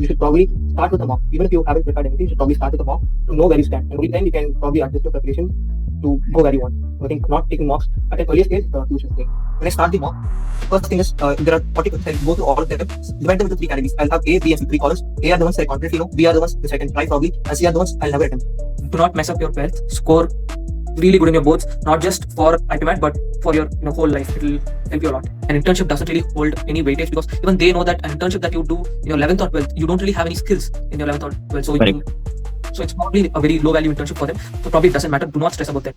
should probably start with a mock. Even if you haven't prepared anything, you should probably start with a mock to know where you stand. And only then you can probably adjust your preparation to go where you want. So I think not taking mocks at an earlier stage is a huge mistake. When I start the mock, first thing is there are 40 questions. I'll go through all of them, divide them into three categories. I'll have A, B, and C, three columns. A are the ones I confidently know, B are the ones which I can try probably, and C are the ones I'll never attempt. Do not mess up your 12th. Score really good in your boards, not just for IPMAT, but for your whole life. It will help you a lot. An internship doesn't really hold any weightage because even they know that an internship that you do in your 11th or 12th, you don't really have any skills in your 11th or 12th. So it's probably a very low value internship for them. So probably it doesn't matter. Do not stress about that.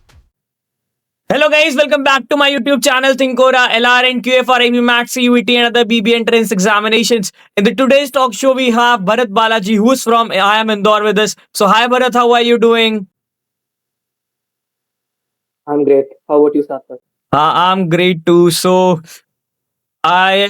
Hello guys, welcome back to my YouTube channel Thinkora, LR and QA for IPMAT, CUET and other BB entrance examinations. In the today's talk show, we have Bharath Balaji, who's from IIM Indore with us. So hi Bharath, how are you doing? I'm great. How about you, Sarthak? I'm great too. So आई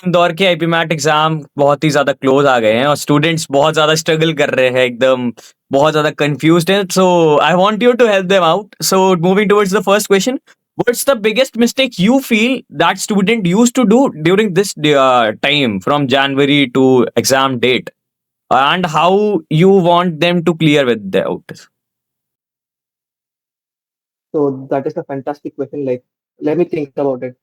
इंदौर के IPMAT exam बहुत ही ज्यादा close आ गए हैं और students बहुत ज्यादा struggle कर रहे हैं, एकदम बहुत ज्यादा कंफ्यूज्ड हैं. So I want you to help them out. So moving towards the first question, what's the biggest mistake you feel that student used to do during this time from January to exam date, and how you want them to clear with that? So that is a fantastic question. Like, let me think about it.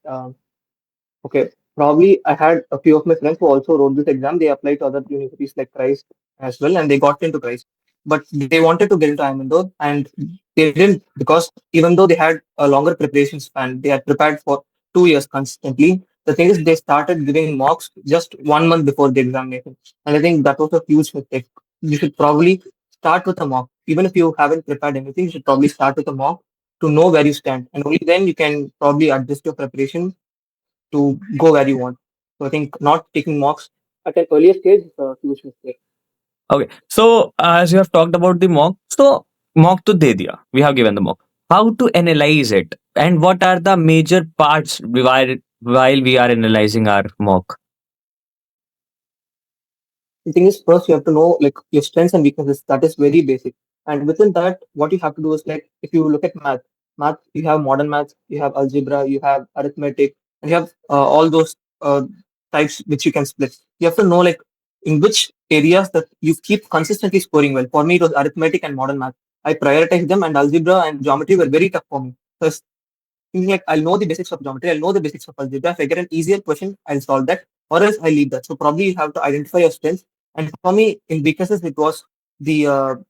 Okay, probably I had a few of my friends who also wrote this exam. They applied to other universities like Christ as well, and they got into Christ. But they wanted to get into IIM Indore, and they didn't because even though they had a longer preparation span, they had prepared for 2 years consistently. The thing is, they started giving mocks just 1 month before the examination, and I think that was a huge mistake. You should probably start with a mock, even if you haven't prepared anything. You should probably start with a mock to know where you stand, and only then you can probably adjust your preparation to go where you want. So I think not taking mocks at an earlier stage is a huge mistake. Okay, so as you have talked about the mock, so mock to de diya. We have given the mock. How to analyze it, and what are the major parts while we are analyzing our mock? The thing is, first you have to know like your strengths and weaknesses. That is very basic. And within that, what you have to do is like if you look at math, you have modern maths, you have algebra, you have arithmetic, and you have all those types which you can split. You have to know like in which areas that you keep consistently scoring well. For me, it was arithmetic and modern math. I prioritized them, and algebra and geometry were very tough for me. So thinking like I'll know the basics of geometry, I'll know the basics of algebra. If I get an easier question, I'll solve that, or else I leave that. So probably you have to identify your strengths. And for me, in weaknesses, it was the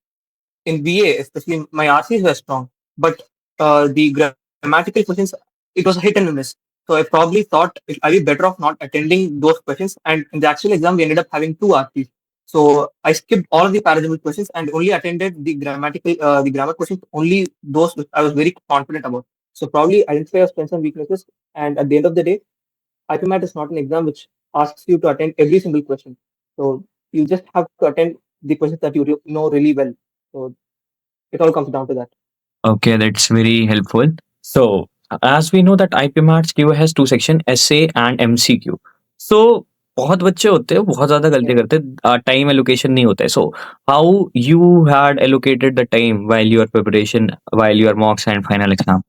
in BA, especially my RCs were strong, but the grammatical questions, it was a hit and miss. So I probably thought I'd be better off not attending those questions. And in the actual exam, we ended up having two RCs. So I skipped all of the paragraphic questions and only attended the grammar questions, only those which I was very confident about. So probably identify your strengths and weaknesses. And at the end of the day, IPMAT is not an exam which asks you to attend every single question. So you just have to attend the questions that you know really well. So it all comes down to that. Okay, that's very helpful. So, as we know that IPMAT Q has two section, essay and MCQ. So, बहुत बच्चे होते हैं बहुत ज्यादा गलती करते हैं, time allocation नहीं होता है. So how you had allocated the time while your preparation, while your मॉक्स and final exam?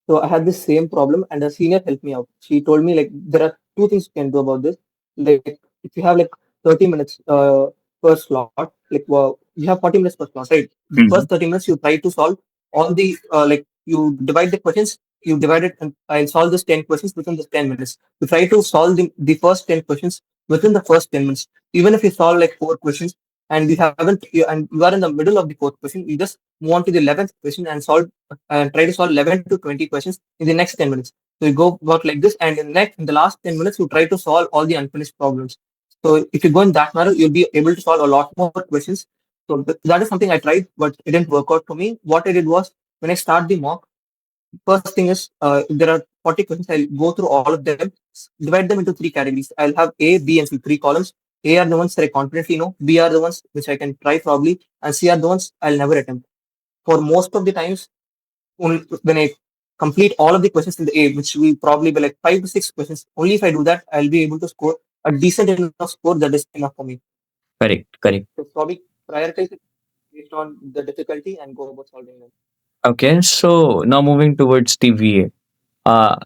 So I had this same problem, and a senior helped me out. She told me like there are two things you can do about this. Like if you have like 30 minutes per slot, like you have 40 minutes per slot, right? The first 30 minutes you try to solve all the like you divide the questions, you divide it, and I'll solve this 10 questions within the 10 minutes. You try to solve the first 10 questions within the first 10 minutes. Even if you solve like four questions and and you are in the middle of the fourth question, you just move on to the 11th question and solve and try to solve 11 to 20 questions in the next 10 minutes. So you go work like this, and in the last 10 minutes, you try to solve all the unfinished problems. So if you go in that manner, you'll be able to solve a lot more questions. So that is something I tried, but it didn't work out for me. What I did was when I start the mock, first thing is if there are 40 questions, I'll go through all of them, divide them into three categories. I'll have A, B, and C, three columns. A are the ones that I confidently know, B are the ones which I can try probably, and C are the ones I'll never attempt. For most of the times, when I complete all of the questions in the A, which will probably be like 5 to 6 questions, only if I do that, I'll be able to score a decent enough score that is enough for me. Correct, correct. So probably prioritize it based on the difficulty and go about solving them. Okay, so now moving towards the VA.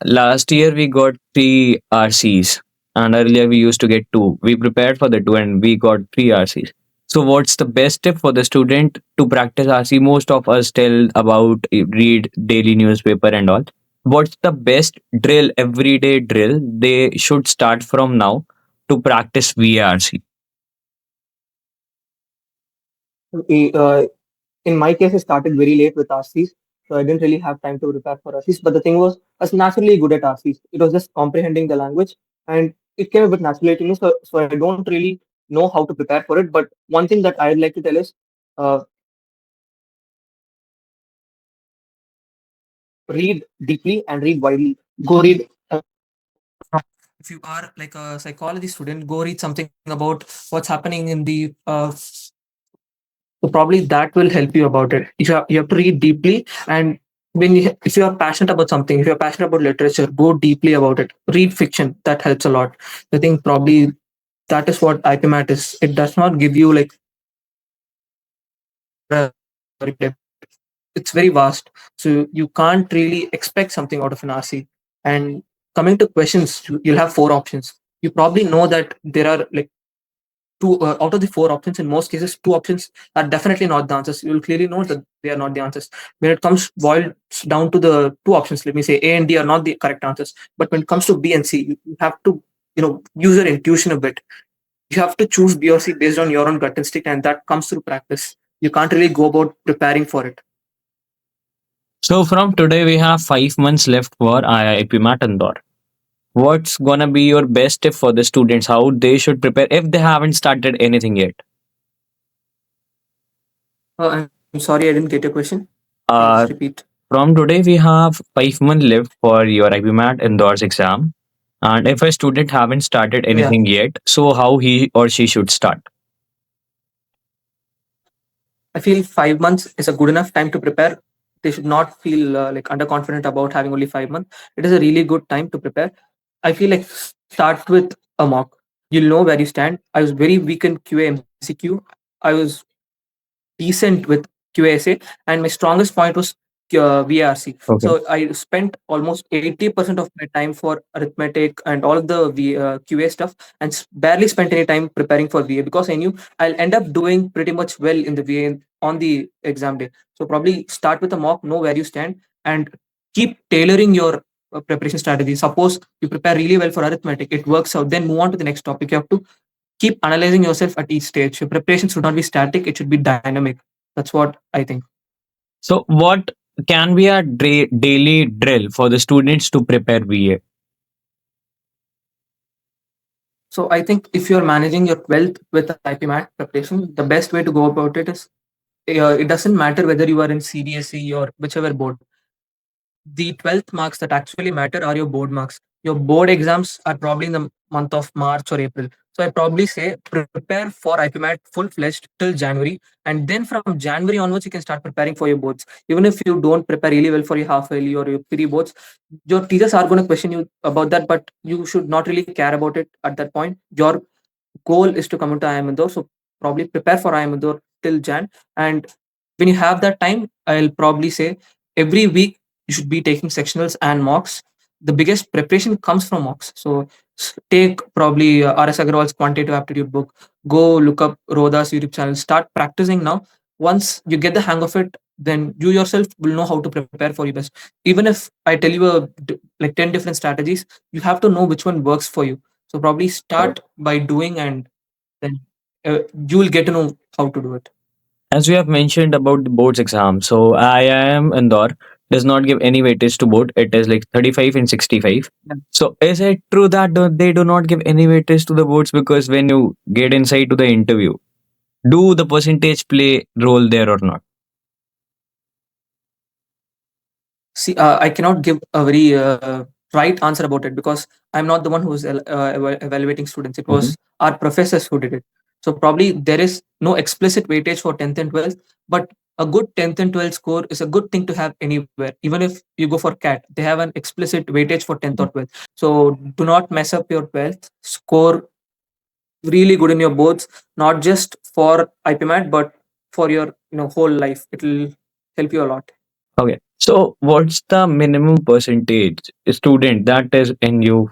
Last year we got the RCs. and earlier we used to get two. We prepared for the two and we got three RCs. So, what's the best tip for the student to practice RC? Most of us tell about read daily newspaper and all. What's the best drill, everyday drill they should start from now to practice VRC? Uh, in my case, I started very late with RCs, so I didn't really have time to prepare for RCs. But the thing was, I was naturally good at RCs. It was just comprehending the language, and it came a bit naturally to me. So I don't really know how to prepare for it. But one thing that I'd like to tell is, read deeply and read widely. Go read. If you are like a psychology student, go read something about what's happening in the so probably that will help you about it. You have to read deeply, and if you are passionate about something, if you're passionate about literature, go deeply about it. Read fiction. That helps a lot. I think probably that is what IPMAT is. It does not give you like a very depth. It's very vast, so you can't really expect something out of an RC. And coming to questions, you'll have four options. You probably know that there are like two out of the four options. In most cases, two options are definitely not the answers. You'll clearly know that they are not the answers. When it comes boiled down to the two options, let me say A and D are not the correct answers. But when it comes to B and C, you have to use your intuition a bit. You have to choose B or C based on your own gut instinct, and that comes through practice. You can't really go about preparing for it. So, from today, we have 5 months left for IIPMAT Indore. What's gonna be your best tip for the students? How they should prepare if they haven't started anything yet? I'm sorry, I didn't get your question. Can you Uh, just repeat? from today, we have 5 months left for your IPMAT Indoors exam. And if a student haven't started Yeah. anything yet, so how he or she should start? I feel 5 months is a good enough time to prepare. They should not feel like underconfident about having only 5 months. It is a really good time to prepare. I feel like start with a mock. You'll know where you stand. I was very weak in QA MCQ. I was decent with QASA, and my strongest point was VRC. Okay. So I spent almost 80% of my time for arithmetic and all of the QA stuff, and barely spent any time preparing for VA because I knew I'll end up doing pretty much well in the VA on the exam day. So probably start with a mock, know where you stand, and keep tailoring your preparation strategy. Suppose you prepare really well for arithmetic, it works out. Then move on to the next topic. You have to keep analyzing yourself at each stage. Your preparation should not be static, it should be dynamic. That's what I think. So, what can be a daily drill for the students to prepare VA? So I think if you're managing your wealth with IPMAT preparation, the best way to go about it is it doesn't matter whether you are in CBSE or whichever board. The 12th marks that actually matter are your board marks. Your board exams are probably in the month of March or April. So I probably say prepare for IPMAT full fledged till January. And then from January onwards, you can start preparing for your boards. Even if you don't prepare really well for your half yearly or your pre boards, your teachers are going to question you about that, but you should not really care about it at that point. Your goal is to come into IIM Indore. So probably prepare for IIM Indore till Jan. And when you have that time, I'll probably say every week you should be taking sectionals and mocks. The biggest preparation comes from mocks. So take probably R.S. Agarwal's quantitative aptitude book. Go look up Rodha's YouTube channel. Start practicing now. Once you get the hang of it, then you yourself will know how to prepare for your best. Even if I tell you like 10 different strategies, you have to know which one works for you. So probably start by doing, and then you will get to know how to do it. As we have mentioned about the boards exam, so IIM Indore does not give any weightage to board. It is like 35 and 65. Yeah. So is it true that they do not give any weightage to the boards because when you get inside to the interview, do the percentage play role there or not? See, I cannot give a very right answer about it because I'm not the one who was evaluating students. It Mhm. was our professors who did it. So probably there is no explicit weightage for 10th and 12th, but a good 10th and 12th score is a good thing to have anywhere. Even if you go for CAT, they have an explicit weightage for 10th or 12th. So do not mess up your 12th. Score really good in your boards, not just for IPMAT, but for your whole life. It will help you a lot. Okay. So what's the minimum percentage student that is in you?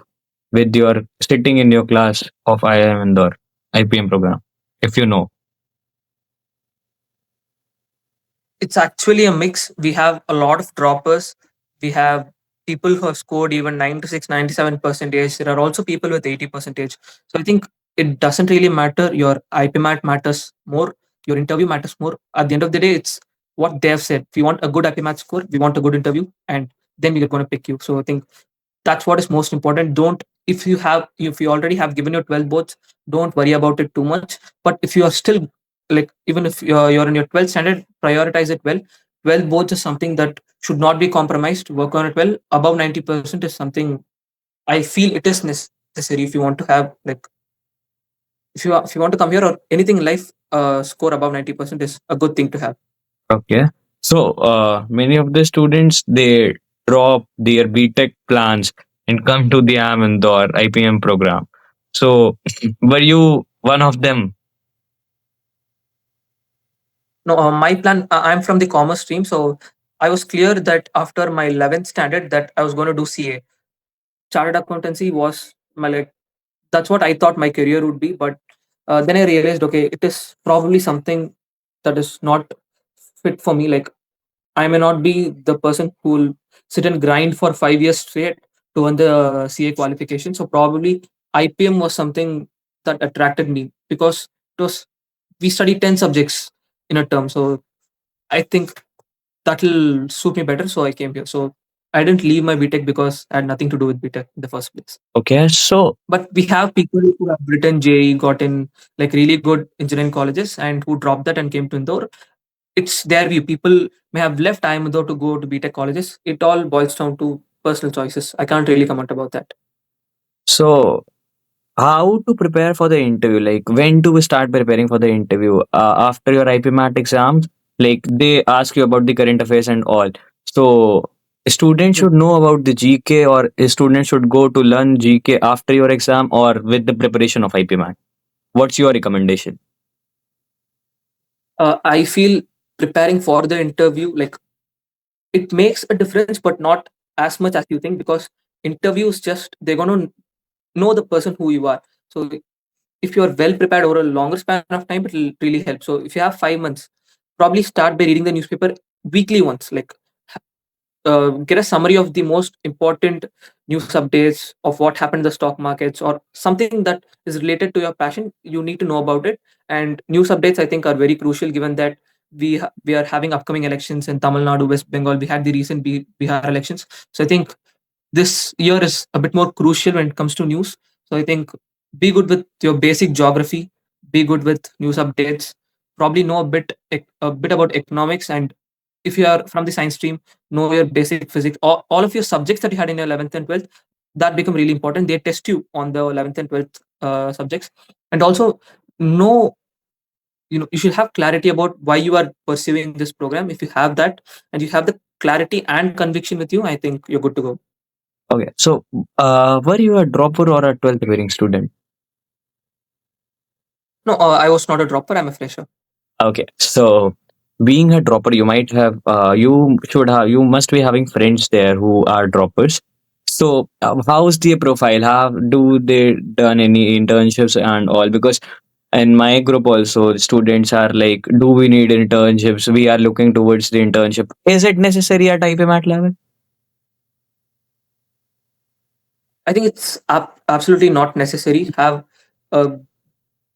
with your sitting in your class of IIM Indore IPM program, if you know? It's actually a mix. We have a lot of droppers. We have people who have scored even 96, 97%. There are also people with 80%. So I think it doesn't really matter. Your IPMAT matters more. Your interview matters more. At the end of the day, it's what they have said. If you want a good IPMAT score, we want a good interview, and then we're going to pick you. So I think that's what is most important. Don't, if you already have given your 12 boards, don't worry about it too much. But if you are still, like, even if you're in your 12th standard, prioritize it well. 12 boards is something that should not be compromised. Work on it well. Above 90% is something I feel it is necessary if you want to have, like, if you want to come here or anything in life. Score above 90% is a good thing to have. Okay. So many of the students, they drop their BTech plans and come to the IIM Indore IPM program. So were you one of them? No, my plan. I'm from the commerce stream, so I was clear that after my 11th standard that I was going to do CA. Chartered accountancy was my, like, that's what I thought my career would be. But then I realized, okay, it is probably something that is not fit for me. Like, I may not be the person who will sit and grind for 5 years straight to earn the CA qualification. So probably IPM was something that attracted me because it was, we study 10 subjects in a term. So I think that'll suit me better. So I came here. So I didn't leave my BTech because I had nothing to do with BTech in the first place. Okay. So But we have people who have written JE, got in like really good engineering colleges, and who dropped that and came to Indore. It's their view. People may have left IIM Indore to go to BTech colleges. It all boils down to personal choices. I can't really comment about that. so how to prepare for the interview? Like when to start preparing for the interview? After your IPMAT exams, like they ask you about the current affairs and all. So students Hmm. should know about the GK, or a student should go to learn GK after your exam or with the preparation of IPMAT. What's your recommendation? I feel preparing for the interview, like, it makes a difference, but not as much as you think, because interviews, just, they're going to know the person who you are. So if you're well prepared over a longer span of time, it will really help. So if you have 5 months, probably start by reading the newspaper weekly once. Like, get a summary of the most important news updates of what happened in the stock markets, or something that is related to your passion. You need to know about it. And news updates, I think, are very crucial, given that we are having upcoming elections in Tamil Nadu, West Bengal. We had the recent Bihar elections. So I think this year is a bit more crucial when it comes to news. So I think be good with your basic geography, be good with news updates, probably know a bit about economics, and if you are from the science stream, know your basic physics. All of your subjects that you had in your 11th and 12th, that become really important. They test you on the 11th and 12th subjects. And also know, you should have clarity about why you are pursuing this program. If you have that, and you have the clarity and conviction with you, I think you're good to go. Okay. So were you a dropper or a 12th preparing student? No, I was not a dropper. I'm a fresher. Okay, so being a dropper, you might have, you must be having friends there who are droppers. So, how's their profile? Have do they done any internships and all? Because in my group also, students are like, do we need internships? We are looking towards the internship. Is it necessary at IPMAT level? I think it's absolutely not necessary. A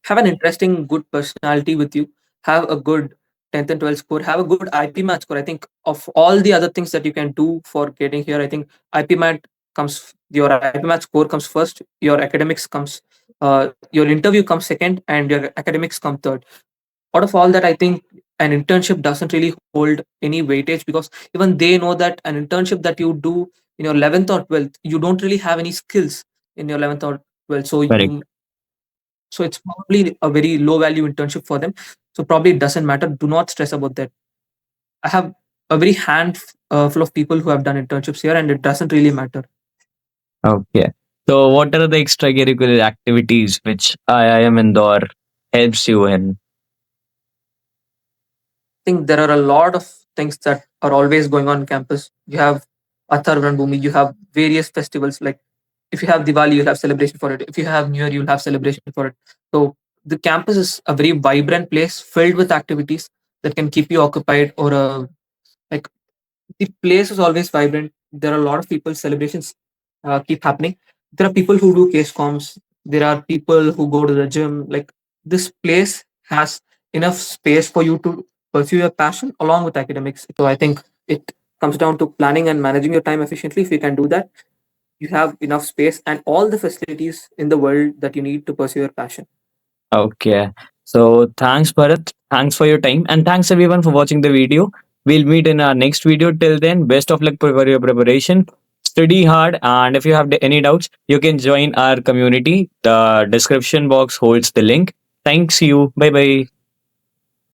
have an interesting, good personality with you, have a good 10th and 12th score, have a good IPMAT score. I think of all the other things that you can do for getting here, I think IPMAT your IPMAT score comes first, your academics comes, your interview comes second, and your academics come third. Out of all that, I think an internship doesn't really hold any weightage, because even they know that an internship that you do in your 11th or 12th, you don't really have any skills in your 11th or 12th. Correct. So it's probably a very low value internship for them. So probably it doesn't matter. Do not stress about that. I have a very full of people who have done internships here, and it doesn't really matter. Okay. So, what are the extracurricular activities which IIM Indore helps you in? I think there are a lot of things that are always going on campus. You have Athar Bhumi, you have various festivals like if you have Diwali, you'll have celebration for it. If you have New Year, you'll have celebration for it. So the campus is a very vibrant place filled with activities that can keep you occupied, or like the place is always vibrant. There are a lot of people. Celebrations keep happening. There are people who do case comms. There are people who go to the gym. Like, this place has enough space for you to pursue your passion along with academics. So I think it comes down to planning and managing your time efficiently. If you can do that, you have enough space and all the facilities in the world that you need to pursue your passion. Okay. So thanks, Bharat. Thanks for your time. And thanks everyone for watching the video. We'll meet in our next video. Till then, best of luck for your preparation. Study hard. And if you have any doubts, you can join our community. The description box holds the link. Thanks you. Bye bye.